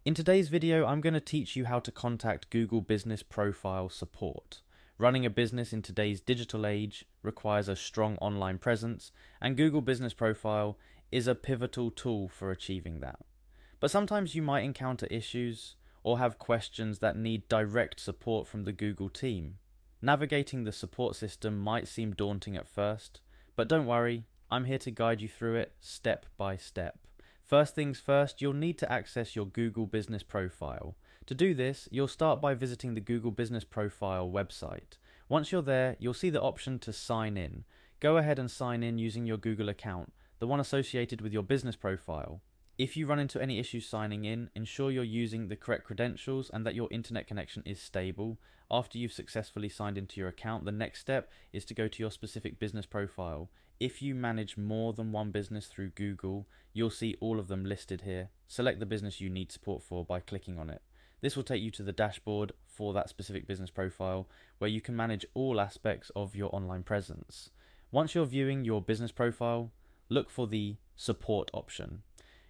In today's video, I'm going to teach you how to contact Google Business Profile support. Running a business in today's digital age requires a strong online presence, and Google Business Profile is a pivotal tool for achieving that. But sometimes you might encounter issues or have questions that need direct support from the Google team. Navigating the support system might seem daunting at first, but don't worry, I'm here to guide you through it step by step. First things first, you'll need to access your Google Business Profile. To do this, you'll start by visiting the Google Business Profile website. Once you're there, you'll see the option to sign in. Go ahead and sign in using your Google account, the one associated with your business profile. If you run into any issues signing in, ensure you're using the correct credentials and that your internet connection is stable. After you've successfully signed into your account, the next step is to go to your specific business profile. If you manage more than one business through Google, you'll see all of them listed here. Select the business you need support for by clicking on it. This will take you to the dashboard for that specific business profile, where you can manage all aspects of your online presence. Once you're viewing your business profile, look for the support option.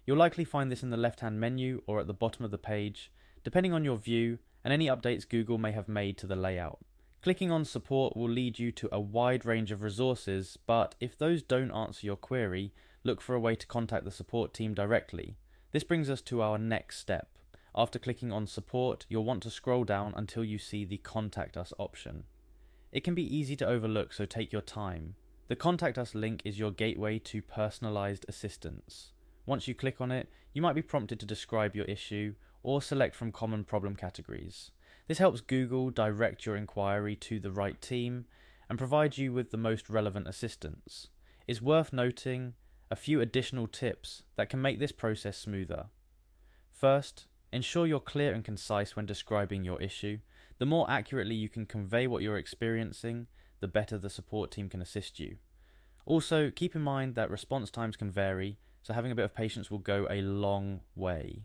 You'll likely find this in the left-hand menu or at the bottom of the page, depending on your view and any updates Google may have made to the layout. Clicking on support will lead you to a wide range of resources, but if those don't answer your query, look for a way to contact the support team directly. This brings us to our next step. After clicking on support, you'll want to scroll down until you see the Contact Us option. It can be easy to overlook, so take your time. The Contact Us link is your gateway to personalized assistance. Once you click on it, you might be prompted to describe your issue or select from common problem categories. This helps Google direct your inquiry to the right team and provide you with the most relevant assistance. It's worth noting a few additional tips that can make this process smoother. First, ensure you're clear and concise when describing your issue. The more accurately you can convey what you're experiencing, the better the support team can assist you. Also, keep in mind that response times can vary, so having a bit of patience will go a long way.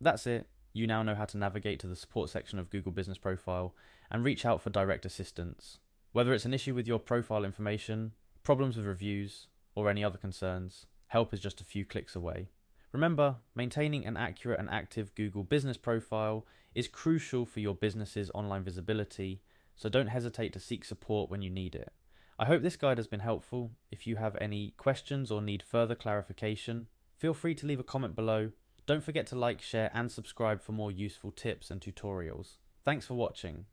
That's it. You now know how to navigate to the support section of Google Business Profile and reach out for direct assistance. Whether it's an issue with your profile information, problems with reviews, or any other concerns, help is just a few clicks away. Remember, maintaining an accurate and active Google Business Profile is crucial for your business's online visibility, so don't hesitate to seek support when you need it. I hope this guide has been helpful. If you have any questions or need further clarification, feel free to leave a comment below. Don't forget to like, share and subscribe for more useful tips and tutorials. Thanks for watching.